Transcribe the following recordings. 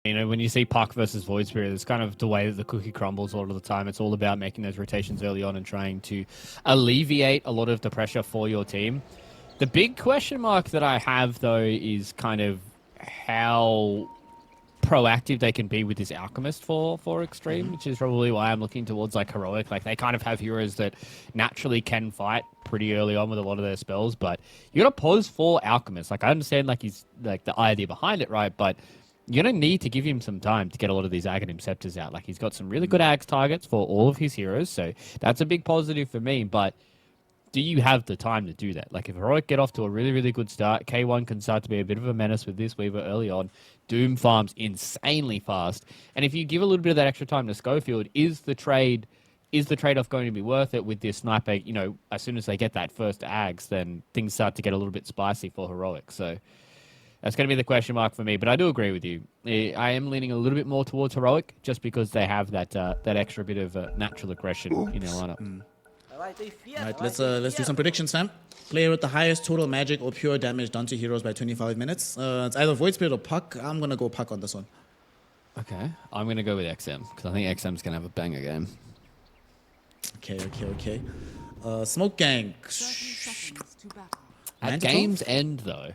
You know, when you see Puck versus Void Spirit, it's kind of the way that the cookie crumbles a lot of the time. It's all about making those rotations early on and trying to alleviate a lot of the pressure for your team. The big question mark that I have, though, is kind of how proactive they can be with this Alchemist for Xtreme, which is probably why I'm looking towards like Heroic. Like they kind of have heroes that naturally can fight pretty early on with a lot of their spells, but you gotta pause for Alchemist. Like I understand like he's like the idea behind it, right? But you're gonna need to give him some time to get a lot of these Aghanim Scepters out. Like he's got some really good Ags targets for all of his heroes, so that's a big positive for me, but do you have the time to do that? Like, if Heroic get off to a really, really good start, K1 can start to be a bit of a menace with this Weaver early on. Doom farms insanely fast. And if you give a little bit of that extra time to Schofield, is the trade-off going to be worth it with this sniper? You know, as soon as they get that first Ags, then things start to get a little bit spicy for Heroic. So that's going to be the question mark for me. But I do agree with you. I am leaning a little bit more towards Heroic just because they have that extra bit of natural aggression in their lineup. Alright, let's do some predictions, Sam. Player with the highest total magic or pure damage done to heroes by 25 minutes. It's either Void Spirit or Puck. I'm gonna go Puck on this one. Okay, I'm gonna go with XM because I think XM's gonna have a banger game. Okay. Smoke Gang. At game's end, though.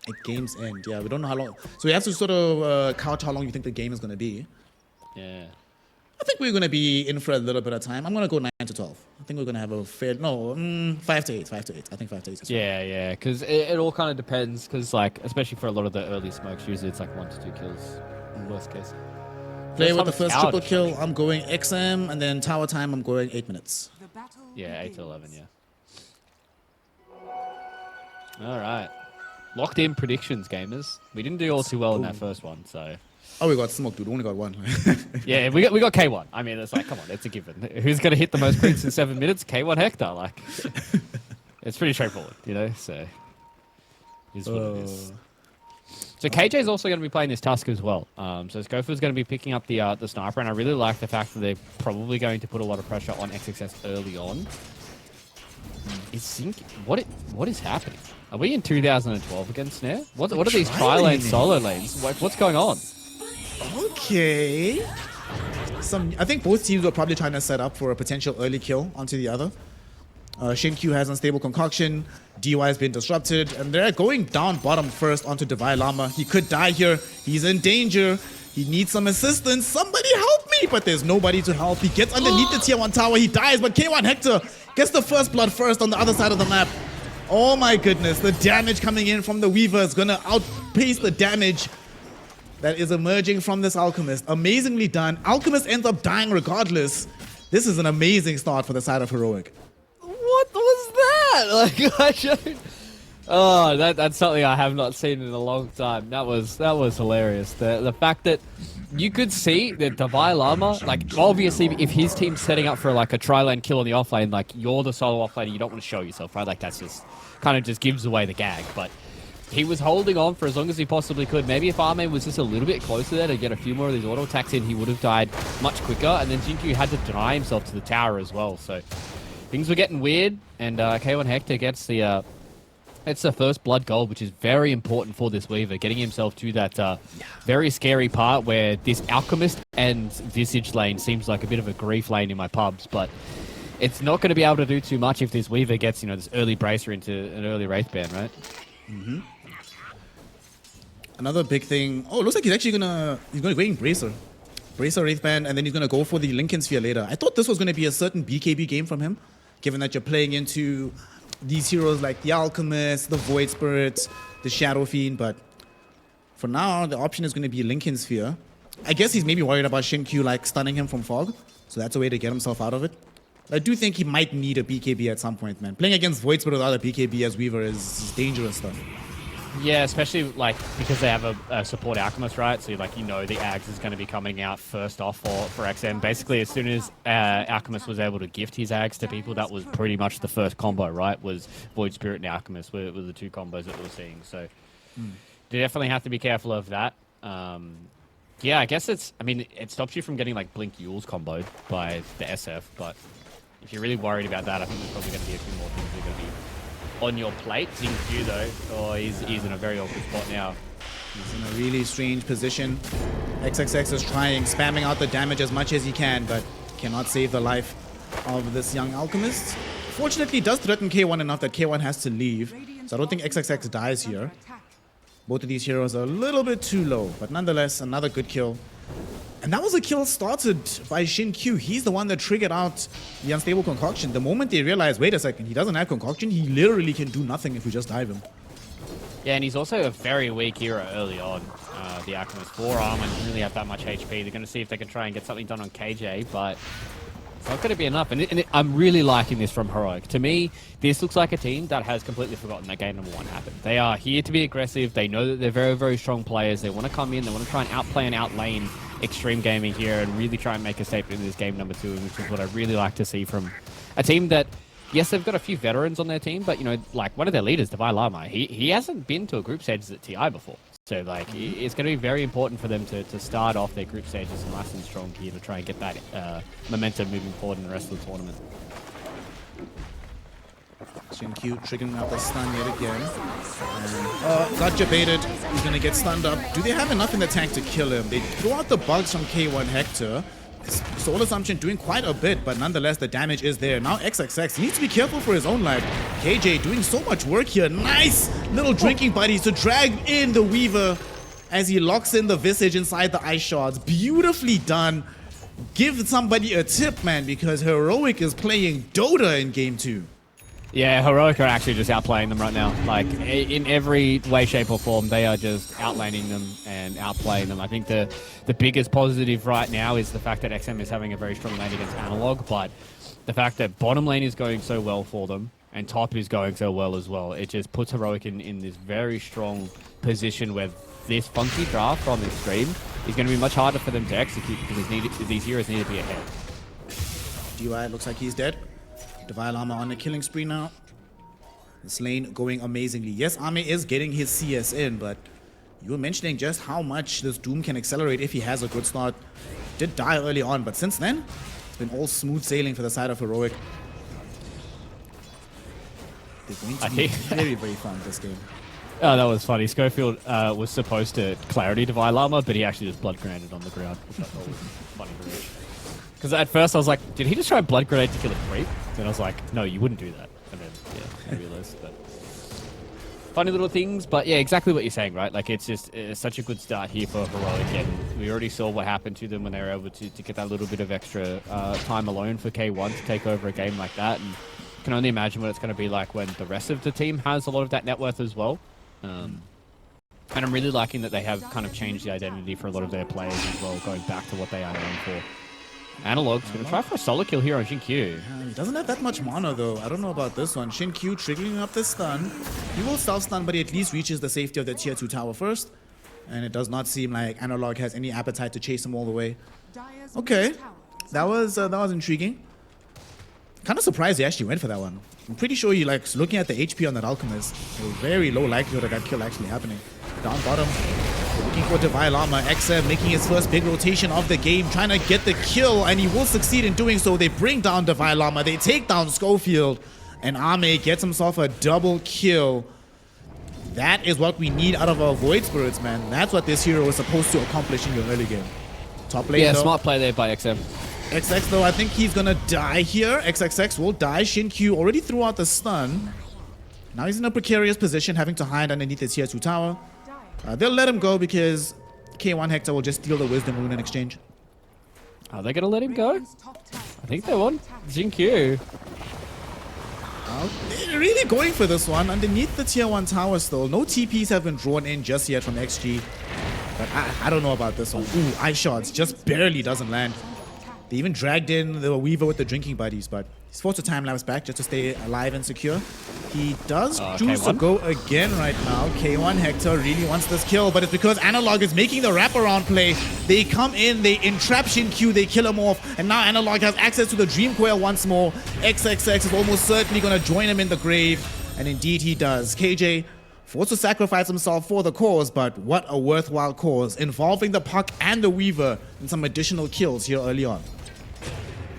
At game's end, yeah. We don't know how long. So we have to sort of count how long you think the game is gonna be. Yeah. I think we're going to be in for a little bit of time. I'm going to go 9 to 12. I think we're going to have a fair... No, 5 to 8. 5 to 8. I think 5 to 8 is fine. Yeah, because it all kind of depends. Because, like, especially for a lot of the early smokes, usually it's like 1 to 2 kills in worst case. Player with the first triple kill, I'm going XM. And then tower time, I'm going 8 minutes. Yeah, 8 to 11, yeah. All right. Locked in predictions, gamers. We didn't do all too well in that first one, so... Oh, we got smoked, dude. We only got one. Yeah, we got K1. I mean, it's like, come on, it's a given. Who's going to hit the most crits in 7 minutes? K1 Hector. Like, it's pretty straightforward, you know. So, is what it is. So KJ's also going to be playing this Tusk as well. So Schofield's going to be picking up the sniper, and I really like the fact that they're probably going to put a lot of pressure on XXS early on. What is happening? Are we in 2012 again, Snare? What are these tri-lane solo lanes? What's going on? Okay. I think both teams were probably trying to set up for a potential early kill onto the other. Shinkyu has unstable concoction. DY has been disrupted, and they're going down bottom first onto Divine Llama. He could die here. He's in danger. He needs some assistance. Somebody help me! But there's nobody to help. He gets underneath the tier 1 tower. He dies, but K1 Hector gets the first blood first on the other side of the map. Oh my goodness, the damage coming in from the Weaver is gonna outpace the damage that is emerging from this Alchemist. Amazingly done. Alchemist ends up dying regardless. This is an amazing start for the side of Heroic. What was that? Like, that's something I have not seen in a long time. That was hilarious. The fact that you could see that Divine Llama, like, obviously if his team's setting up for like a tri-lane kill on the offlane, like you're the solo offlaner, you don't want to show yourself, right? Like that's just kind of just gives away the gag. But he was holding on for as long as he possibly could. Maybe if Arme was just a little bit closer there to get a few more of these auto attacks in, he would have died much quicker. And then Jinkyu had to deny himself to the tower as well. So things were getting weird, and K1 Hector gets the first blood gold, which is very important for this Weaver, getting himself to that very scary part where this Alchemist and Visage lane seems like a bit of a grief lane in my pubs, but it's not going to be able to do too much if this Weaver gets, you know, this early bracer into an early Wraith ban, right? Mm-hmm. Another big thing. Oh, it looks like he's actually gonna go in Bracer Wraith Band, and then he's gonna go for the Lincoln Sphere later. I thought this was gonna be a certain BKB game from him, given that you're playing into these heroes like the Alchemist, the Void Spirit, the Shadow Fiend, but for now the option is gonna be Lincoln Sphere. I guess he's maybe worried about Shinkyu like stunning him from Fog, so that's a way to get himself out of it. I do think he might need a BKB at some point, man. Playing against Void Spirit without a BKB as Weaver is dangerous stuff. Yeah, especially like because they have a support Alchemist, right? So like the Ags is going to be coming out first off for XM. Basically, as soon as Alchemist was able to gift his Ags to people, that was pretty much the first combo, right? Was Void Spirit and Alchemist were the two combos that we were seeing. So they definitely have to be careful of that. Yeah, I guess it stops you from getting like Blink Yules comboed by the SF, but if you're really worried about that, I think there's probably going to be a few more things that are going to be on your plate. Xingqiu though, he's in a very awkward spot now. He's in a really strange position. XXX is trying, spamming out the damage as much as he can, but cannot save the life of this young alchemist. Fortunately, it does threaten K1 enough that K1 has to leave, so I don't think XXX dies here. Both of these heroes are a little bit too low, but nonetheless, another good kill. And that was a kill started by XinQ. He's the one that triggered out the unstable concoction. The moment they realized, wait a second, he doesn't have concoction, he literally can do nothing if we just dive him. Yeah, and he's also a very weak hero early on. The Alchemist 4 armor doesn't really have that much HP. They're going to see if they can try and get something done on KJ, but it's not going to be enough. And I'm really liking this from Heroic. To me, this looks like a team that has completely forgotten that game number 1 happened. They are here to be aggressive. They know that they're very, very strong players. They want to come in. They want to try and outplay and outlane Xtreme Gaming here and really try and make a statement in this game number 2, which is what I really like to see from a team that, yes, they've got a few veterans on their team, but, you know, like one of their leaders, Devi Lama, he hasn't been to a group stages at TI before. So, like, it's going to be very important for them to start off their group stages nice and strong here to try and get that momentum moving forward in the rest of the tournament. XinQ triggering out the stun yet again. And, got baited. He's going to get stunned up. Do they have enough in the tank to kill him? They throw out the bugs from K1 Hector. Soul Assumption doing quite a bit, but nonetheless, the damage is there. Now XXX needs to be careful for his own life. KJ doing so much work here. Nice little drinking buddies to drag in the Weaver as he locks in the Visage inside the ice shards. Beautifully done. Give somebody a tip, man, because Heroic is playing Dota in game 2. Yeah, Heroic are actually just outplaying them right now. Like, in every way, shape, or form, they are just outlaning them and outplaying them. I think the biggest positive right now is the fact that XM is having a very strong lane against Analog, but the fact that bottom lane is going so well for them and top is going so well as well, it just puts Heroic in this very strong position where this funky draft from Xtreme is going to be much harder for them to execute because these heroes need to be ahead. DY looks like he's dead. Devi Lama on the killing spree now. This lane going amazingly. Yes, Ame is getting his CS in, but you were mentioning just how much this Doom can accelerate if he has a good start. Did die early on, but since then, it's been all smooth sailing for the side of Heroic. They're going to be very, very fun this game. Oh, that was funny. Schofield was supposed to clarity Devi Lama, but he actually just blood granted on the ground, which I thought was funny to watch. Because at first I was like, did he just try a blood grenade to kill a creep? Then I was like, no, you wouldn't do that. And then, yeah, I realized that. Funny little things, but yeah, exactly what you're saying, right? Like, it's just such a good start here for Heroic, and we already saw what happened to them when they were able to get that little bit of extra time alone for K1 to take over a game like that. And you can only imagine what it's going to be like when the rest of the team has a lot of that net worth as well. And I'm really liking that they have kind of changed the identity for a lot of their players as well, going back to what they are known for. Analog's going to try for a solo kill here on XinQ. He doesn't have that much mana though. I don't know about this one. XinQ triggering up the stun. He will self-stun, but he at least reaches the safety of the tier 2 tower first. And it does not seem like Analog has any appetite to chase him all the way. Okay, that was intriguing. Kind of surprised he actually went for that one. I'm pretty sure he likes looking at the HP on that Alchemist. A very low likelihood of that kill actually happening. Down bottom. Looking for Devi Lama. XM making his first big rotation of the game, trying to get the kill, and he will succeed in doing so. They bring down Devi Lama, they take down Schofield, and Ame gets himself a double kill. That is what we need out of our Void Spirits, man. That's what this hero is supposed to accomplish in your early game. Top lane, yeah, though. smart play there by XM. XX, though, I think he's gonna die here. XXX will die. XinQ already threw out the stun. Now he's in a precarious position, having to hide underneath the tier 2 tower. They'll let him go because K1 Hector will just steal the Wisdom Rune in exchange. Are they going to let him go? I think they want XinQ. They're really going for this one. Underneath the tier 1 tower still. No TPs have been drawn in just yet from XG. But I don't know about this one. Ooh, ice shots just barely doesn't land. They even dragged in the Weaver with the drinking buddies, but he's forced a time-lapse back just to stay alive and secure. He does choose to go again right now. K1 Hector really wants this kill, but it's because Analog is making the wraparound play. They come in, they entrap XinQ, they kill him off, and now Analog has access to the Dream Coil once more. XXX is almost certainly going to join him in the grave, and indeed he does. KJ forced to sacrifice himself for the cause, but what a worthwhile cause, involving the Puck and the Weaver in some additional kills here early on.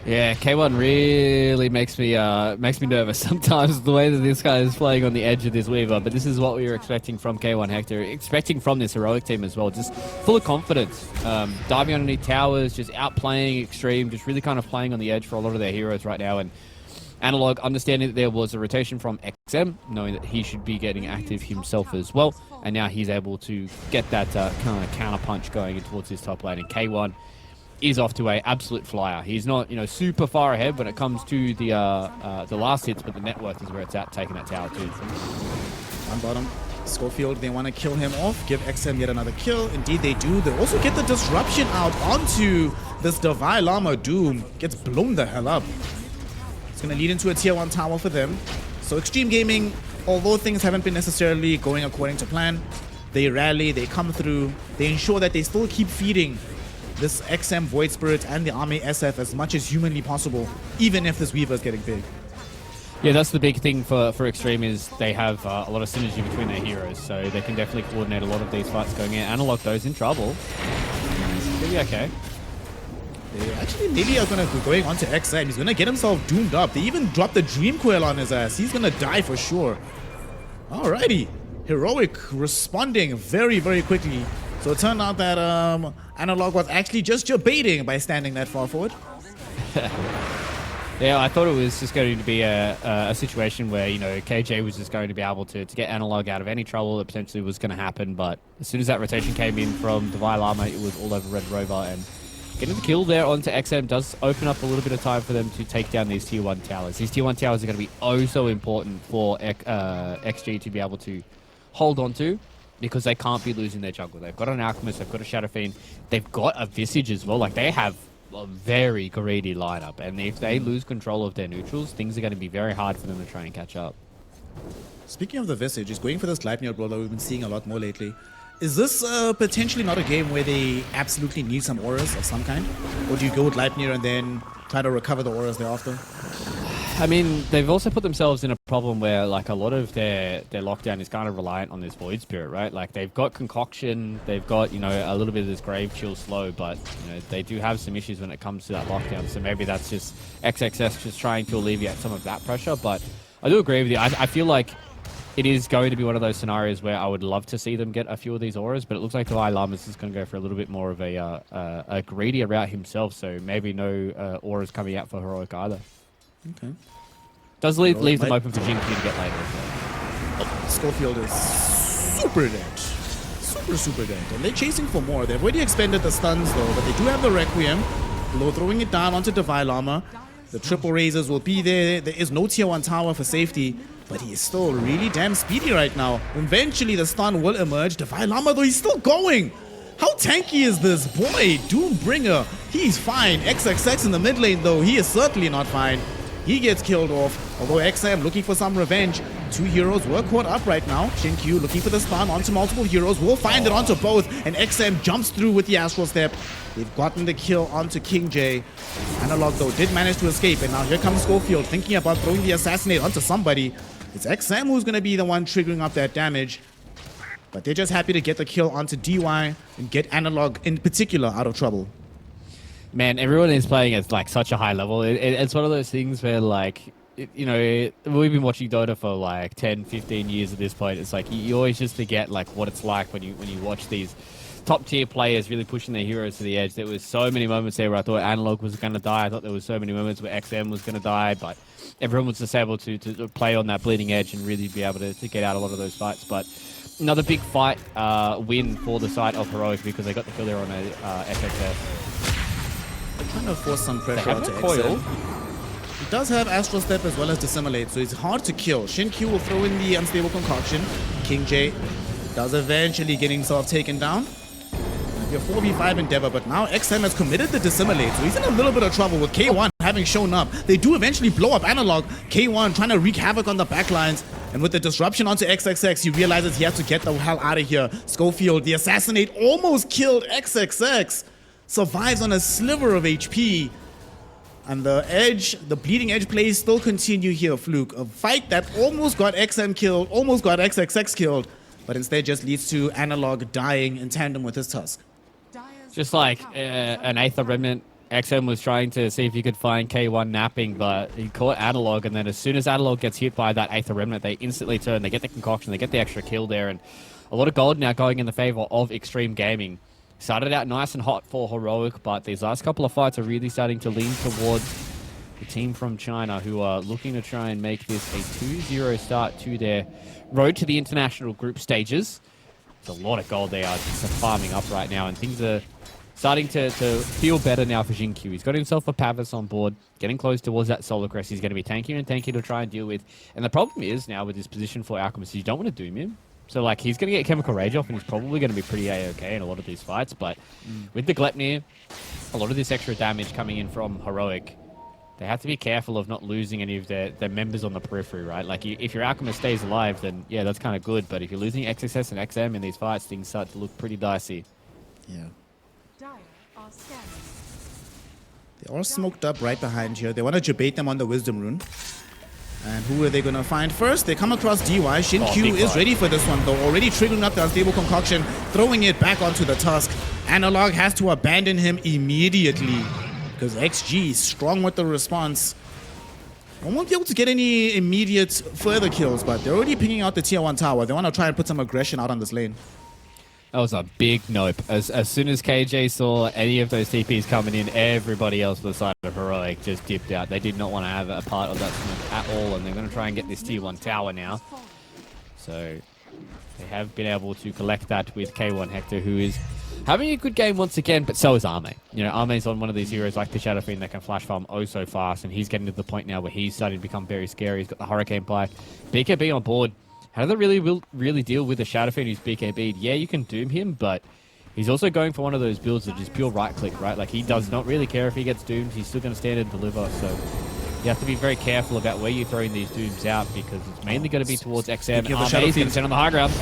Yeah, K1 really makes me nervous sometimes the way that this guy is playing on the edge of this Weaver. But this is what we were expecting from K1 Hector, expecting from this heroic team as well. Just full of confidence, diving underneath towers, just outplaying Xtreme, just really kind of playing on the edge for a lot of their heroes right now. And Analog understanding that there was a rotation from XM, knowing that he should be getting active himself as well, and now he's able to get that kind of counter punch going towards his top lane. And K1 is off to a absolute flyer. He's not, super far ahead when it comes to the last hits, but the net worth is where it's at, taking that tower too. On bottom, Schofield, they want to kill him off, give XM yet another kill. Indeed they do. They also get the disruption out onto this Divine Llama. Doom gets blown the hell up. It's going to lead into a tier 1 tower for them. So Xtreme Gaming, although things haven't been necessarily going according to plan, they rally, they come through, they ensure that they still keep feeding this XM Void Spirit and the Army SF as much as humanly possible, even if this Weaver is getting big. Yeah, that's the big thing for Xtreme is they have a lot of synergy between their heroes, so they can definitely coordinate a lot of these fights going in. Analog, though, is in trouble. He'll be okay. They actually maybe are going on to XM. He's going to get himself doomed up. They even dropped the Dream Coil on his ass. He's going to die for sure. Alrighty. Heroic responding very, very quickly. So it turned out that Analog was actually just baiting by standing that far forward. Yeah, I thought it was just going to be a situation where, KJ was just going to be able to get Analog out of any trouble that potentially was going to happen. But as soon as that rotation came in from Divine Llama, it was all over Red Rover. And getting the kill there onto XM does open up a little bit of time for them to take down these tier 1 towers. These tier 1 towers are going to be oh so important for XG to be able to hold on to, because they can't be losing their jungle. They've got an Alchemist, they've got a Shadow Fiend, they've got a Visage as well. Like, they have a very greedy lineup, and if they lose control of their neutrals, things are going to be very hard for them to try and catch up. Speaking of the Visage, he's going for this Gleipnir build that we've been seeing a lot more lately. Is this potentially not a game where they absolutely need some auras of some kind? Or do you go with Gleipnir and then try to recover the auras thereafter? I mean, they've also put themselves in a problem where, like, a lot of their lockdown is kind of reliant on this Void Spirit, right? Like, they've got Concoction, they've got, a little bit of this Grave Chill slow, but, they do have some issues when it comes to that lockdown. So maybe that's just XXS just trying to alleviate some of that pressure. But I do agree with you. I feel like it is going to be one of those scenarios where I would love to see them get a few of these auras, but it looks like Divine Llamas is going to go for a little bit more of a greedier route himself, so maybe no auras coming out for Heroic either. Okay. Does leave them open for Jinky to get later. Oh, Schofield is super dead. Super dead. And they're chasing for more. They've already expended the stuns though, but they do have the Requiem. Low throwing it down onto Divine Llama. The triple razors will be there. There is no tier 1 tower for safety, but he is still really damn speedy right now. Eventually the stun will emerge. Divine Llama though, he's still going. How tanky is this boy? Doombringer, he's fine. XXX in the mid lane though, he is certainly not fine. He gets killed off, although XM looking for some revenge. 2 heroes were caught up right now. Xinkyu looking for the stun onto multiple heroes, will find it onto both, and XM jumps through with the Astral Step. They've gotten the kill onto King J. Analog though did manage to escape, and now here comes Schofield thinking about throwing the Assassinate onto somebody. It's XM who's going to be the one triggering up that damage. But they're just happy to get the kill onto DY and get Analog in particular out of trouble. Man, everyone is playing at like such a high level. It's one of those things where, like, we've been watching Dota for like 10, 15 years at this point. It's like you always just forget like what it's like when you watch these top tier players really pushing their heroes to the edge. There was so many moments there where I thought Analog was going to die. I thought there was so many moments where XM was going to die, but everyone was just able to play on that bleeding edge and really be able to get out a lot of those fights. But another big fight win for the side of Heroic because they got the kill there on a FXF. They're trying to force some pressure onto XM. He does have Astral Step as well as Dissimulate, so it's hard to kill. Xinkyu will throw in the Unstable Concoction. King J does eventually get himself taken down. Your 4v5 endeavor, but now XM has committed the Dissimulate, so he's in a little bit of trouble with K1 having shown up. They do eventually blow up Analog. K1 trying to wreak havoc on the backlines, and with the disruption onto XXX, he realizes he has to get the hell out of here. Schofield, the Assassinate, almost killed XXX. Survives on a sliver of HP. And the bleeding edge plays still continue here, Fluke. A fight that almost got XM killed, almost got XXX killed, but instead just leads to Analog dying in tandem with his Tusk. Just like an Aether Remnant XM was trying to see if he could find K1 napping, but he caught Analog, and then as soon as Analog gets hit by that Aether Remnant, they instantly turn, they get the concoction, they get the extra kill there, and a lot of gold now going in the favor of Xtreme Gaming. Started out nice and hot for Heroic, but these last couple of fights are really starting to lean towards the team from China, who are looking to try and make this a 2-0 start to their road to the international group stages. There's a lot of gold they are just farming up right now, and things are starting to feel better now for Xingqiu. He's got himself a Pavis on board, getting close towards that Solar Crest. He's going to be tanky and tanky to try and deal with. And the problem is now with his position for Alchemist, you don't want to doom him. So, like, he's going to get Chemical Rage off, and he's probably going to be pretty A-okay in a lot of these fights. But with the Glepnir, a lot of this extra damage coming in from Heroic, they have to be careful of not losing any of their members on the periphery, right? Like, if your Alchemist stays alive, then, yeah, that's kind of good. But if you're losing XXS and XM in these fights, things start to look pretty dicey. Yeah. They are smoked up right behind here. They want to debate them on the Wisdom Rune. And who are they going to find first? They come across DY. Xingqiu is ready for this one, though. Already triggering up the Unstable Concoction, throwing it back onto the Tusk. Analog has to abandon him immediately because XG is strong with the response. I won't be able to get any immediate further kills, but they're already picking out the tier 1 tower. They want to try and put some aggression out on this lane. That was a big nope. As soon as KJ saw any of those TPs coming in, everybody else on the side of Heroic just dipped out. They did not want to have a part of that smoke at all, and they're going to try and get this tier 1 tower now. So they have been able to collect that with K1 Hector, who is having a good game once again, but so is Arme. You know, Arme's on one of these heroes like the Shadow Fiend that can flash farm oh so fast, and he's getting to the point now where he's starting to become very scary. He's got the Hurricane Pike. BKB on board. How do they really deal with the Shadow Fiend who's BKB'd? Yeah, you can doom him, but he's also going for one of those builds that just pure right-click, right? Like, he does not really care if he gets doomed. He's still going to stand and deliver, so you have to be very careful about where you're throwing these dooms out because it's mainly going to be towards XM. He's going to stand on the high ground.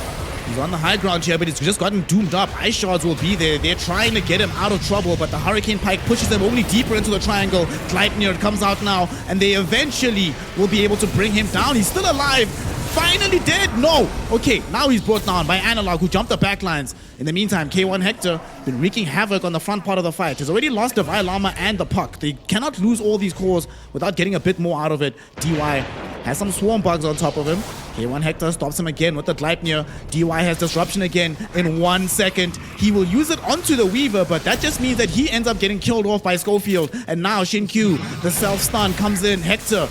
He's on the high ground here, but he's just gotten doomed up. Ice Shards will be there. They're trying to get him out of trouble, but the Hurricane Pike pushes them only deeper into the triangle. Gleipnir comes out now, and they eventually will be able to bring him down. He's still alive. Finally dead. No. Okay, now he's brought down by Analog, who jumped the backlines. In the meantime, K1 Hector been wreaking havoc on the front part of the fight. He's already lost the Llama and the Puck. They cannot lose all these cores without getting a bit more out of it. DY has some Swarm Bugs on top of him. K1 Hector stops him again with the Gleipnir. DY has Disruption again in 1 second. He will use it onto the Weaver, but that just means that he ends up getting killed off by Schofield. And now Xingqiu, the self-stun, comes in. Hector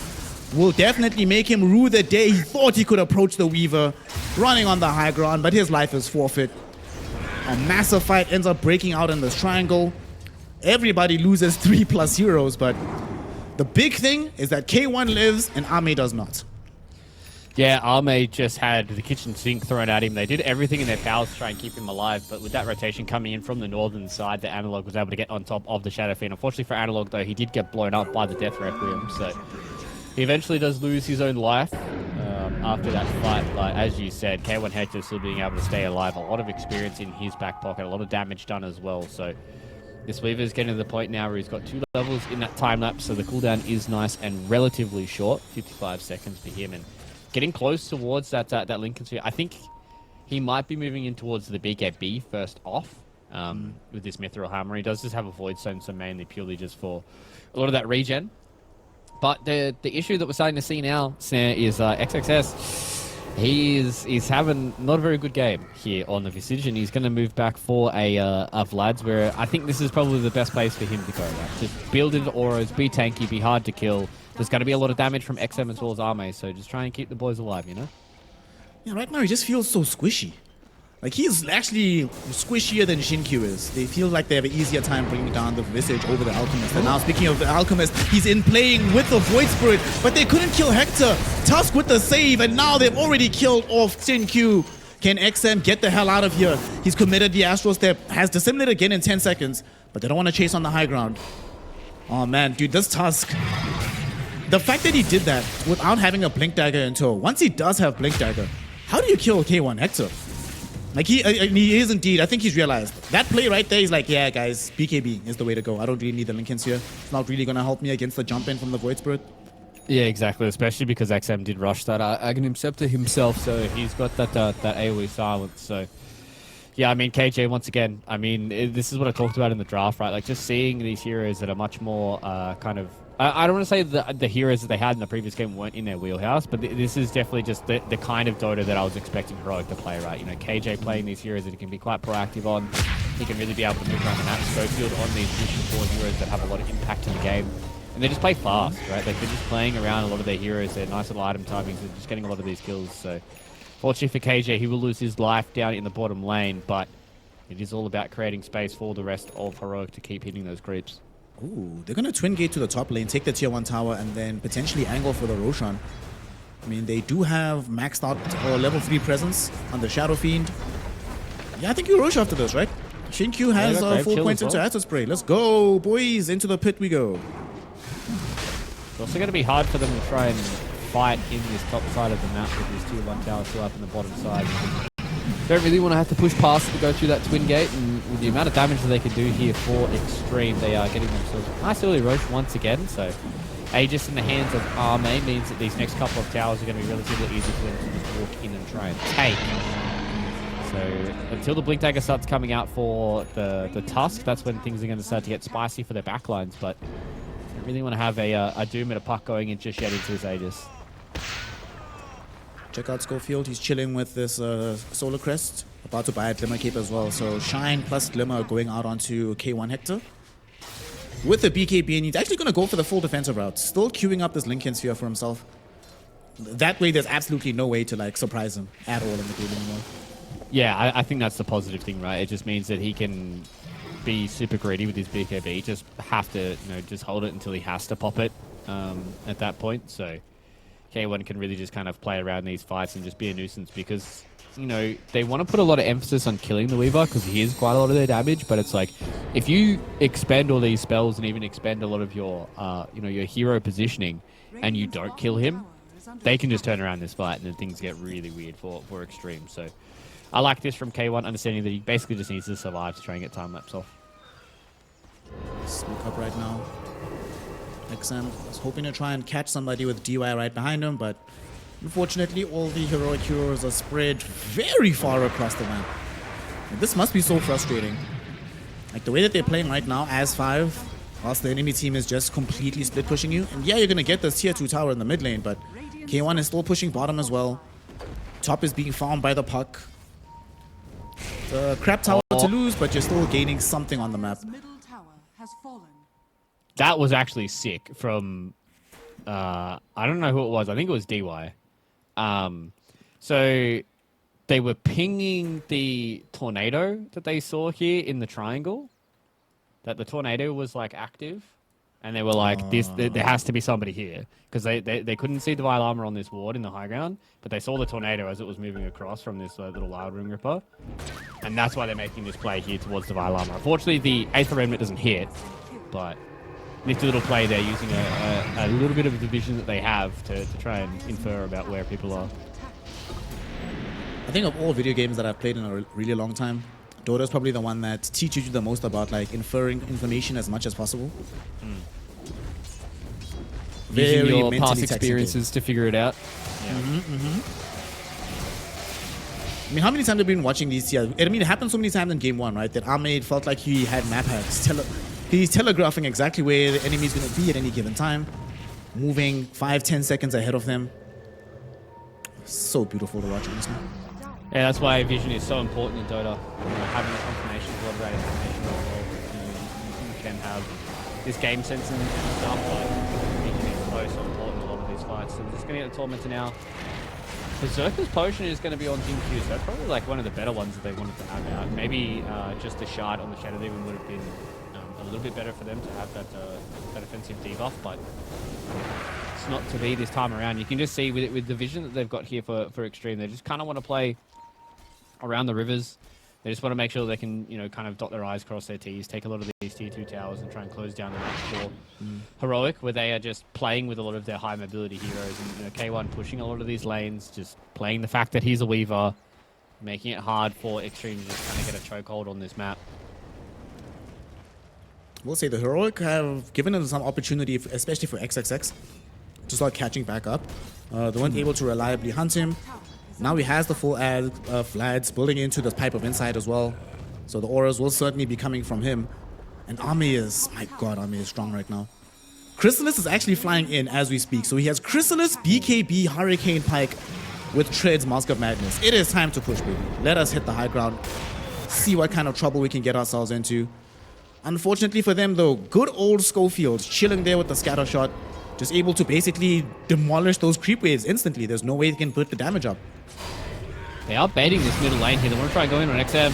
will definitely make him rue the day he thought he could approach the Weaver, running on the high ground, but his life is forfeit. A massive fight ends up breaking out in this triangle. Everybody loses 3+ heroes, but the big thing is that K1 lives and Arme does not. Yeah, Arme just had the kitchen sink thrown at him. They did everything in their powers to try and keep him alive, but with that rotation coming in from the northern side, the Analog was able to get on top of the Shadow Fiend. Unfortunately for Analog, though, he did get blown up by the Death Requiem, so he eventually does lose his own life after that fight, but as you said, K1 Hector still being able to stay alive. A lot of experience in his back pocket, a lot of damage done as well, so this Weaver's getting to the point now where he's got 2 levels in that time lapse, so the cooldown is nice and relatively short, 55 seconds for him, and getting close towards that Lincoln Sphere. I think he might be moving in towards the BKB first off with this Mithril Hammer. He does just have a Void Stone, so mainly purely just for a lot of that regen. But the issue that we're starting to see now, Snare, is XXS. He's having not a very good game here on the Visage, and he's going to move back for a Vlad's, where I think this is probably the best place for him to go. Right? Just build into auras, be tanky, be hard to kill. There's going to be a lot of damage from XM as well as Arme, so just try and keep the boys alive, you know? Yeah, right now he just feels so squishy. Like, he's actually squishier than Xingqiu is. They feel like they have an easier time bringing down the Visage over the Alchemist. And now, speaking of the Alchemist, he's in playing with the Void Spirit, but they couldn't kill Hector. Tusk with the save, and now they've already killed off Xingqiu. Can XM get the hell out of here? He's committed the Astral Step, has Disseminate again in 10 seconds, but they don't want to chase on the high ground. Oh man, dude, this Tusk. The fact that he did that without having a Blink Dagger in tow, once he does have Blink Dagger, how do you kill K1 Hector? Like, he is indeed, I think he's realized. That play right there, he's like, yeah, guys, BKB is the way to go. I don't really need the Lincolns here. It's not really going to help me against the jump in from the Void Spirit. Yeah, exactly, especially because XM did rush that Aghanim Scepter himself, so he's got that AoE silence, so Yeah, I mean, KJ, once again, I mean, this is what I talked about in the draft, right? Like, just seeing these heroes that are much more kind of... I don't want to say the heroes that they had in the previous game weren't in their wheelhouse, but this is definitely just the kind of Dota that I was expecting Heroic to play, right? You know, KJ playing these heroes that he can be quite proactive on. He can really be able to move around the map. Schofield on these mission 4 heroes that have a lot of impact in the game. And they just play fast, right? Like, they're just playing around a lot of their heroes. They're nice little item timings. They're just getting a lot of these kills, so... Fortunately for KJ, he will lose his life down in the bottom lane, but it is all about creating space for the rest of Heroic to keep hitting those creeps. Ooh, they're going to twin gate to the top lane, take the tier 1 tower, and then potentially angle for the Roshan. I mean, they do have maxed out level 3 presence on the Shadow Fiend. Yeah, I think you rush after this, right? Shinkyu has 4 points into Acid Spray. Let's go, boys. Into the pit we go. It's also going to be hard for them to try and fight in this top side of the map with this tier 1 tower still up in the bottom side. Don't really want to have to push past to go through that twin gate, and with the amount of damage that they can do here for Xtreme, they are getting themselves a nice early rush once again. So Aegis in the hands of Arme means that these next couple of towers are going to be relatively easy for them to just walk in and try and take. So until the Blink Dagger starts coming out for the Tusk, that's when things are going to start to get spicy for their backlines. But I don't really want to have a Doom and a Puck going in just yet into this Aegis. Check out Schofield. He's chilling with this Solar Crest. About to buy a Glimmer Cape as well. So Shine plus Glimmer going out onto K1 Hector. With the BKB, and he's actually going to go for the full defensive route. Still queuing up this Lincoln Sphere for himself. That way, there's absolutely no way to like surprise him at all in the game anymore. Yeah, I think that's the positive thing, right? It just means that he can be super greedy with his BKB. Just have to, just hold it until he has to pop it at that point. So K1 can really just kind of play around these fights and just be a nuisance because, they want to put a lot of emphasis on killing the Weaver because he is quite a lot of their damage. But it's like, if you expend all these spells and even expend a lot of your, your hero positioning and you don't kill him, they can just turn around this fight and then things get really weird for Xtreme. So I like this from K1, understanding that he basically just needs to survive to try and get time lapse off. Smoke up right now. XM was hoping to try and catch somebody with DY right behind him, but unfortunately all the heroic heroes are spread very far across the map. And this must be so frustrating. Like the way that they're playing right now as 5, whilst the enemy team is just completely split pushing you. And yeah, you're going to get this tier 2 tower in the mid lane, but K1 is still pushing bottom as well. Top is being farmed by the Puck. The crap tower to lose, but you're still gaining something on the map. That was actually sick from, I don't know who it was. I think it was DY. So they were pinging the tornado that they saw here in the triangle. That the tornado was like active. And they were like, there has to be somebody here. Because they couldn't see the Vile Armor on this ward in the high ground. But they saw the tornado as it was moving across from this little Wild Ring Ripper. And that's why they're making this play here towards the Vile Armor. Unfortunately, the Aether Remnant doesn't hit. But nifty little play there using a little bit of the vision that they have to try and infer about where people are. I think of all video games that I've played in a really long time, Dota is probably the one that teaches you the most about like inferring information as much as possible. Using your past experiences to figure it out. Yeah. I mean, how many times have we been watching these here? I mean, it happened so many times in game 1, right? That Ahmed felt like he had map hacks. He's telegraphing exactly where the enemy is going to be at any given time, moving 5-10 seconds ahead of them. So beautiful to watch, honestly. Yeah, that's why vision is so important in Dota. Having the confirmation, a lot of that information as well. You can have this game sense and stuff, but vision is so important in a lot of these fights. So we're just going to get the Tormentor now. Berserker's Potion is going to be on Team Q, so that's probably like one of the better ones that they wanted to have out. Maybe just the Shard on the Shadow Demon would have been a little bit better for them to have that offensive debuff, but it's not to be this time around. You can just see with the vision that they've got here for Xtreme, they just kind of want to play around the rivers. They just want to make sure they can, kind of dot their I's, cross their T's, take a lot of these tier 2 towers and try and close down the match for Heroic, where they are just playing with a lot of their high mobility heroes. And K1 pushing a lot of these lanes, just playing the fact that he's a Weaver, making it hard for Xtreme to just kind of get a chokehold on this map. We'll say the Heroic have given them some opportunity, especially for XXX, to start catching back up. They weren't able to reliably hunt him. Now he has the full ad Vlad's building into the pipe of insight as well. So the auras will certainly be coming from him. And Ame is, my god, Ame is strong right now. Chrysalis is actually flying in as we speak. So he has Chrysalis, BKB, Hurricane Pike with Tread's Mask of Madness. It is time to push, baby. Let us hit the high ground. See what kind of trouble we can get ourselves into. Unfortunately for them though, good old Schofield chilling there with the scatter shot. Just able to basically demolish those creep waves instantly. There's no way they can put the damage up. They are baiting this middle lane here. They want to try going on XM.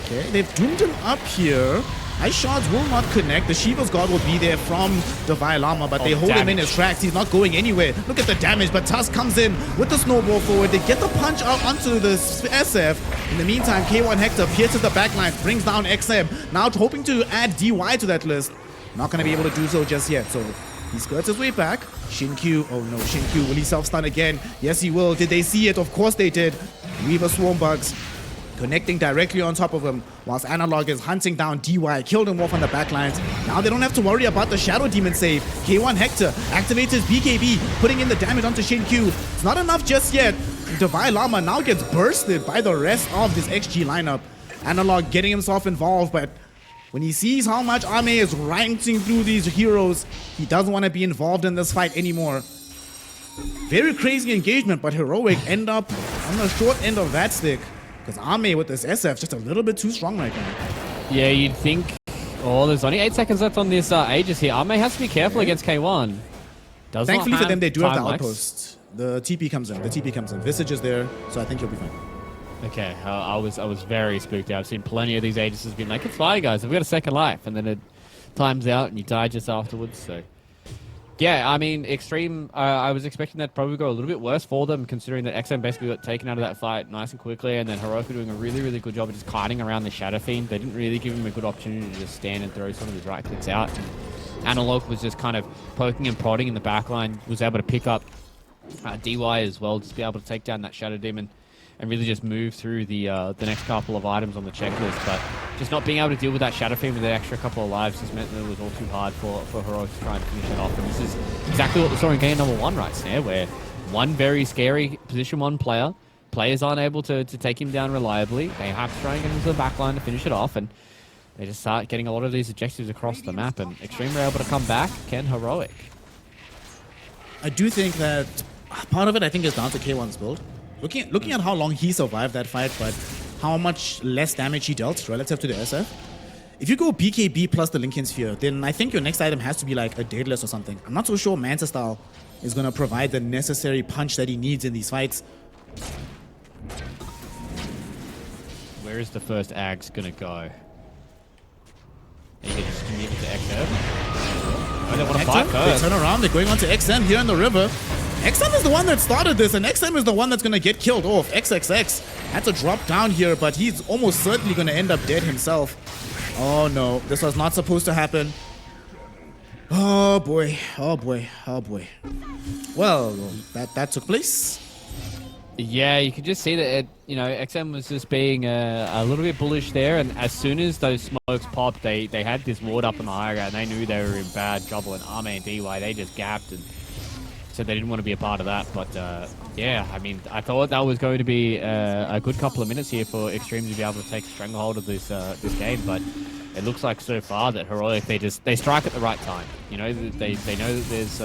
Okay, they've doomed him up here. Ice shards will not connect. The Shiva's God will be there from Divine Llama, but they hold him in his tracks. He's not going anywhere. Look at the damage, but Tusk comes in with the snowball forward. They get the punch out onto the SF. In the meantime, K1 Hector pierces the backline, brings down XM. Now hoping to add DY to that list. Not going to be able to do so just yet, so he skirts his way back. Shinkyu, oh no, Shinkyu, will he self-stun again? Yes, he will. Did they see it? Of course they did. Weaver Swarm Bugs connecting directly on top of him, whilst Analog is hunting down DY, killed him off on the backlines. Now they don't have to worry about the Shadow Demon save. K1 Hector activates his BKB, putting in the damage onto Shinkyu. It's not enough just yet. Divine Llama now gets bursted by the rest of this XG lineup. Analog getting himself involved, but when he sees how much Ame is ranking through these heroes, he doesn't want to be involved in this fight anymore. Very crazy engagement, but Heroic end up on the short end of that stick. Because Ame with this SF just a little bit too strong right now. Yeah, you'd think. Oh, there's only 8 seconds left on this Aegis here. Ame has to be careful against K1. Thankfully for them, they do have the outpost. The TP comes in. The TP comes in. Visage is there, so I think he'll be fine. Okay, I was very spooked out. I've seen plenty of these Aegises being like, it's fine, guys. We've got a second life. And then it times out and you die just afterwards. So, yeah, I mean, Xtreme, I was expecting that to probably go a little bit worse for them, considering that XM basically got taken out of that fight nice and quickly. And then Heroic were doing a really, really good job of just kiting around the Shadow Fiend. They didn't really give him a good opportunity to just stand and throw some of his right clicks out. And Analog was just kind of poking and prodding in the backline, was able to pick up DY as well, just be able to take down that Shadow Demon and really just move through the next couple of items on the checklist. But just not being able to deal with that Shadow Fiend with that extra couple of lives just meant that it was all too hard for Heroic to try and finish it off. And this is exactly what we saw in game number 1 right there, where one very scary position 1 players aren't able to take him down reliably. They have to try and get into the backline to finish it off, and they just start getting a lot of these objectives across the map, and Xtreme were able to come back. Can Heroic? I do think that part of it, I think, is down to K1's build. Looking at how long he survived that fight, but how much less damage he dealt relative to the SF. If you go BKB plus the Lincoln Sphere, then I think your next item has to be like a Daedalus or something. I'm not so sure Manta Style is going to provide the necessary punch that he needs in these fights. Where is the first Ags going to go? They can just commit to XM. Oh, they want to fight first. They turn around, they're going on to XM here in the river. XM is the one that started this, and XM is the one that's going to get killed off. XXX had to drop down here, but he's almost certainly going to end up dead himself. Oh no, this was not supposed to happen. Oh boy, oh boy, oh boy. Well, that took place. Yeah, you could just see that, XM was just being a little bit bullish there, and as soon as those smokes popped, they had this ward up on the high ground, and they knew they were in bad trouble, and Ame and DY, they just gapped and said they didn't want to be a part of that. But yeah, I mean, I thought that was going to be a good couple of minutes here for Xtreme to be able to take a stranglehold of this game, but it looks like so far that Heroic, they strike at the right time. They know that there's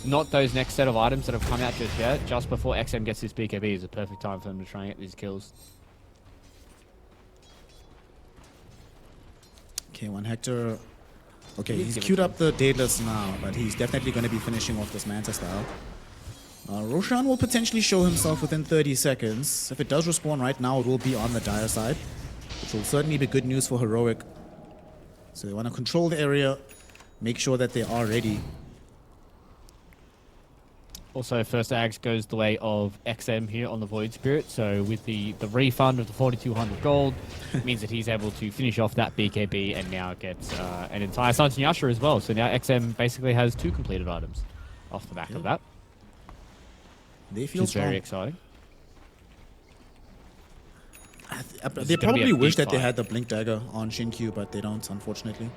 not those next set of items that have come out just yet. Just before XM gets his BKB is a perfect time for them to try and get these kills. K1 Hector. Okay, he's queued up the Daedalus now, but he's definitely going to be finishing off this Manta Style. Roshan will potentially show himself within 30 seconds. If it does respawn right now, it will be on the Dire side, which will certainly be good news for Heroic. So they want to control the area, make sure that they are ready. Also, first Ags goes the way of XM here on the Void Spirit. So with the refund of the 4,200 gold, means that he's able to finish off that BKB and now gets an entire Sunken Yasha as well. So now XM basically has 2 completed items off the back of that. They feel strong. Very exciting. They probably wish that they had the Blink Dagger on Shinkyu, but they don't, unfortunately.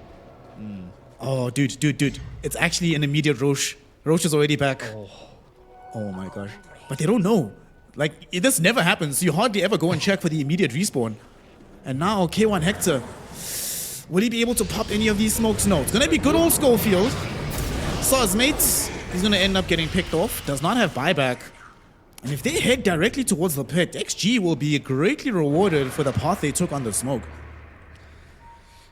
Oh, dude. It's actually an immediate Roche. Roche is already back. Oh my gosh. But they don't know. Like, this never happens. You hardly ever go and check for the immediate respawn. And now K1 Hector, will he be able to pop any of these smokes? No. It's going to be good old Schofield. Saw his mates. He's going to end up getting picked off. Does not have buyback. And if they head directly towards the pit, XG will be greatly rewarded for the path they took on the smoke.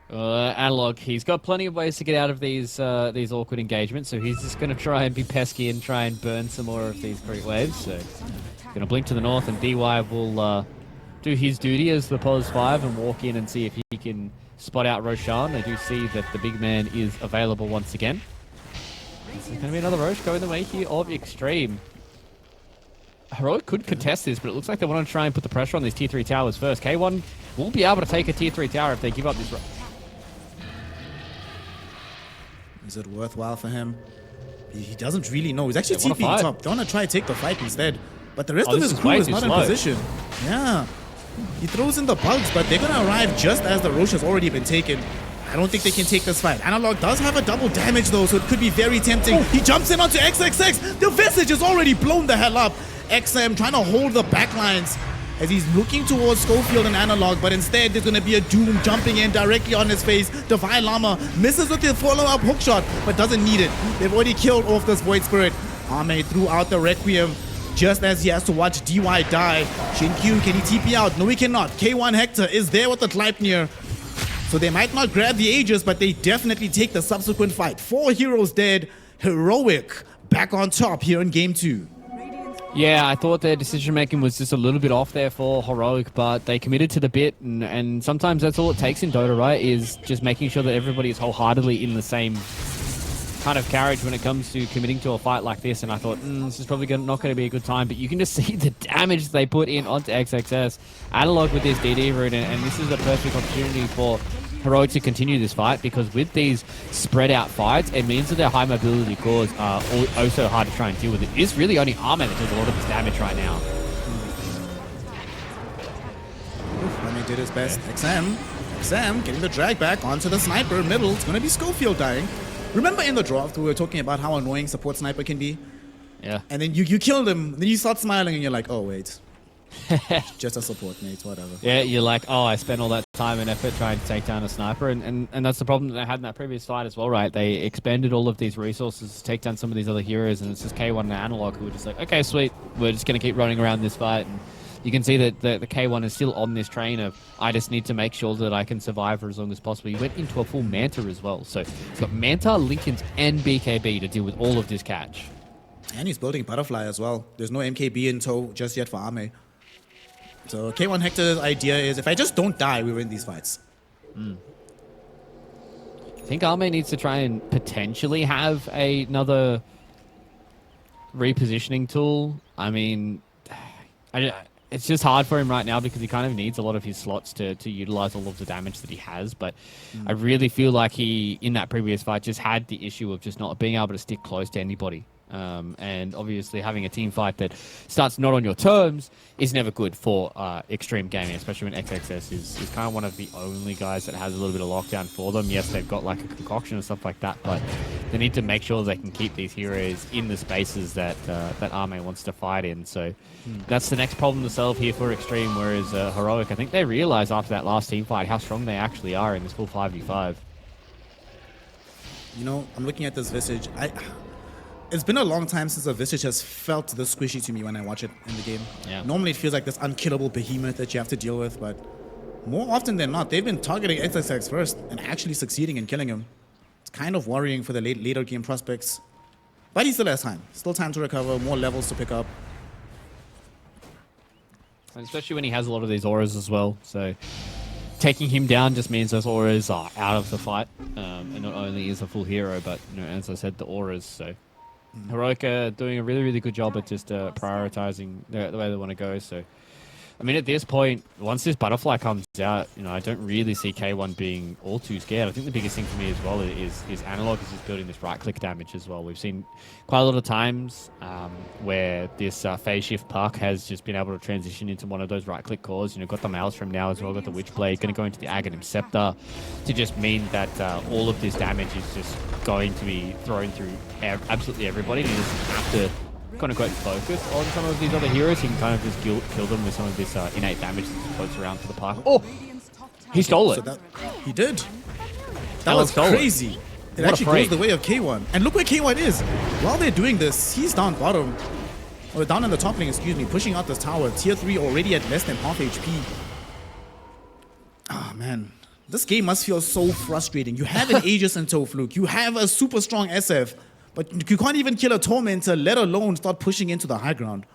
Analog, he's got plenty of ways to get out of these awkward engagements, so he's just going to try and be pesky and try and burn some more of these creep waves. So, going to blink to the north, and DY will do his duty as the pos 5 and walk in and see if he can spot out Roshan. They do see that the big man is available once again. This is going to be another Roche going the way here of Xtreme. Heroic could contest this, but it looks like they want to try and put the pressure on these tier 3 towers first. K1 will be able to take a tier 3 tower if they give up this. Is it worthwhile for him? He doesn't really know. He's actually They wanna TPing fight. top. They want to try to take the fight instead. But the rest Oh, of this his is crew way is too not in slow. position. Yeah. He throws in the bugs, but they're going to arrive just as the Roche has already been taken. I don't think they can take this fight. Analog does have a double damage though, so it could be very tempting. He jumps in onto XXX. The Visage is already blown the hell up. XM trying to hold the backlines as he's looking towards Schofield and Analog, but instead there's going to be a Doom jumping in directly on his face. Divine Llama misses with the follow-up hookshot, but doesn't need it. They've already killed off this Void Spirit. Ame threw out the Requiem just as he has to watch DY die. Shinkyu, can he TP out? No, he cannot. K1 Hector is there with the Gleipnir. So they might not grab the Aegis, but they definitely take the subsequent fight. 4 heroes dead. Heroic back on top here in game 2. Yeah, I thought their decision-making was just a little bit off there for Heroic, but they committed to the bit, and sometimes that's all it takes in Dota, right, is just making sure that everybody is wholeheartedly in the same kind of carriage when it comes to committing to a fight like this, and I thought, this is probably not going to be a good time, but you can just see the damage they put in onto XXS. Analog with this DD route, and this is a perfect opportunity for Heroic to continue this fight, because with these spread out fights, it means that their high mobility cores are also hard to try and deal with. It is really only Arme that does a lot of this damage right now. Remy did his best. XM getting the drag back onto the sniper middle. It's going to be Schofield dying. Remember in the draft we were talking about how annoying support sniper can be? Yeah. And then you killed him, then you start smiling and you're like, oh wait. Just a support mate, whatever. Yeah, you're like, oh, I spent all that time and effort trying to take down a sniper, and that's the problem that they had in that previous fight as well, right? They expended all of these resources to take down some of these other heroes, and it's just K1 and Analog who were just like, okay, sweet, we're just going to keep running around this fight. And you can see that the K1 is still on this train of, I just need to make sure that I can survive for as long as possible. He went into a full Manta as well, so he's got Manta, Lincolns, and BKB to deal with all of this catch. And he's building Butterfly as well. There's no MKB in tow just yet for Ame. So K1 Hector's idea is, if I just don't die, we win these fights. I think Arme needs to try and potentially have another repositioning tool. I mean, it's just hard for him right now because he kind of needs a lot of his slots to utilize all of the damage that he has. But I really feel like he, in that previous fight, just had the issue of just not being able to stick close to anybody. And obviously having a team fight that starts not on your terms is never good for Xtreme gaming, especially when XXS is kind of one of the only guys that has a little bit of lockdown for them. Yes, they've got like a concoction and stuff like that, but they need to make sure they can keep these heroes in the spaces that that Arme wants to fight in. So that's the next problem to solve here for Xtreme, whereas Heroic, I think they realized after that last team fight how strong they actually are in this full 5v5. You know, I'm looking at this Visage. It's been a long time since a Visage has felt this squishy to me when I watch it in the game. Yeah. Normally it feels like this unkillable behemoth that you have to deal with, but more often than not, they've been targeting XXX first and actually succeeding in killing him. It's kind of worrying for the later game prospects. But he still has time. Still time to recover, more levels to pick up. And especially when he has a lot of these auras as well. So taking him down just means those auras are out of the fight. And not only is a full hero, but as I said, the auras. So Heroic doing a really, really good job at just prioritizing the way they want to go. So, I mean, at this point, once this Butterfly comes out, I don't really see K1 being all too scared. I think the biggest thing for me as well is Analog is just building this right-click damage as well. We've seen quite a lot of times where this phase shift puck has just been able to transition into one of those right-click cores. Got the Maelstrom now as well, got the Witchblade, going to go into the Aghanim Scepter to just mean that all of this damage is just going to be thrown through absolutely everybody. And you just have to quote-unquote focus on some of these other heroes, he can kind of just kill them with some of this innate damage that floats around to the park. Oh! He stole it. So he did. That was stole crazy. It What a actually break. goes the way of K1. And look where K1 is. While they're doing this, he's down bottom. Or down in the top lane, excuse me, pushing out this tower. Tier 3 already at less than half HP. Ah, man. This game must feel so frustrating. You have an Aegis in tow, Fluke. You have a super strong SF. But you can't even kill a Tormentor, let alone start pushing into the high ground.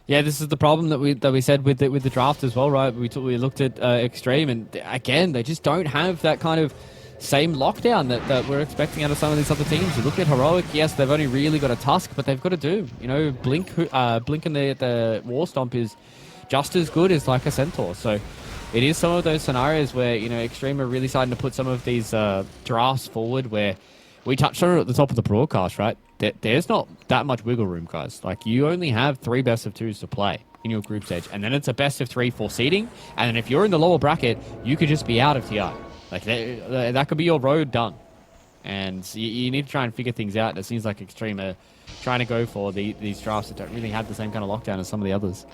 Yeah, this is the problem that we said with the draft as well, right? We looked at Xtreme, and again, they just don't have that kind of same lockdown that we're expecting out of some of these other teams. You look at Heroic, yes, they've only really got a Tusk, but they've got a Doom. You know, Blink in the War Stomp is just as good as like a Centaur. So it is some of those scenarios where, you know, Xtreme are really starting to put some of these drafts forward where we touched on it at the top of the broadcast, right? There's not that much wiggle room, guys. Like, you only have 3 best of 2s to play in your group stage, and then it's a best of 3 for seeding, and then if you're in the lower bracket, you could just be out of TI. Like, that could be your road done. And you need to try and figure things out, and it seems like Xtreme are trying to go for these drafts that don't really have the same kind of lockdown as some of the others.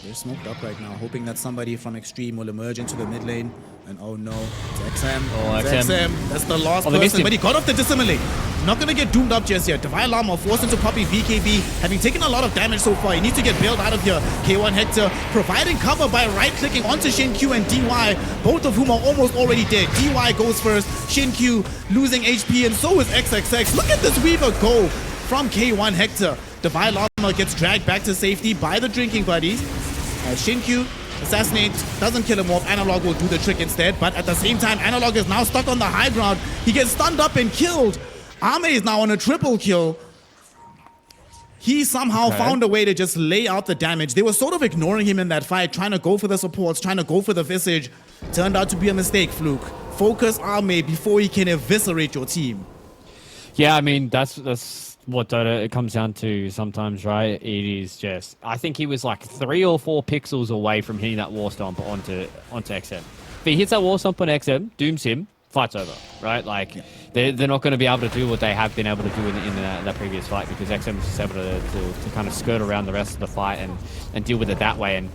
They're smoked up right now, hoping that somebody from Xtreme will emerge into the mid lane. And oh no, it's XM. Oh, It's XM. That's the last they missed person, him. but he got off the dissimilate. Not gonna get doomed up just yet. Divine Llama forced into Poppy VKB, having taken a lot of damage so far. He needs to get bailed out of here. K1 Hector providing cover by right-clicking onto Shin-Q and DY, both of whom are almost already dead. DY goes first, Shin-Q losing HP, and so is XXX. Look at this Weaver go from K1 Hector. Divine Llama gets dragged back to safety by the drinking buddies. Shin-Q assassinates, doesn't kill him off. Analog will do the trick instead, but at the same time, Analog is now stuck on the high ground. He gets stunned up and killed. Ame is now on a triple kill. He somehow found a way to just lay out the damage. They were sort of ignoring him in that fight, trying to go for the supports, trying to go for the Visage. Turned out to be a mistake, Fluke. Focus Ame before he can eviscerate your team. Yeah, I mean, that's what Dota it comes down to sometimes, right? It is just, I think he was like 3 or 4 pixels away from hitting that War Stomp onto XM. If he hits that War Stomp on XM, dooms him, fight's over, right? Like, they're not going to be able to do what they have been able to do in that previous fight, because XM was just able to kind of skirt around the rest of the fight and deal with it that way. And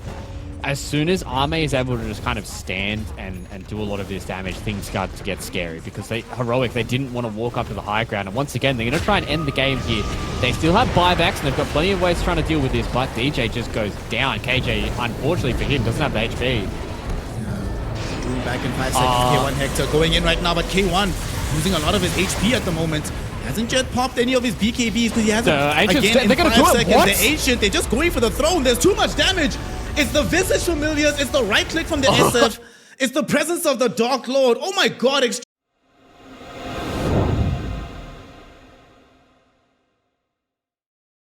as soon as Ame is able to just kind of stand and do a lot of this damage, things start to get scary, because Heroic, they didn't want to walk up to the high ground. And once again, they're going to try and end the game here. They still have buybacks, and they've got plenty of ways trying to deal with this, but DJ just goes down. KJ, unfortunately for him, doesn't have the HP. Doom back in 5 seconds. K1 Hector going in right now, but K1 losing a lot of his HP at the moment. Hasn't yet popped any of his BKBs because he hasn't. Again, in 5 seconds, the Ancient, they're just going for the throne. There's too much damage. It's the Visage Familiars, it's the right click from the SF, it's the presence of the Dark Lord. Oh my god,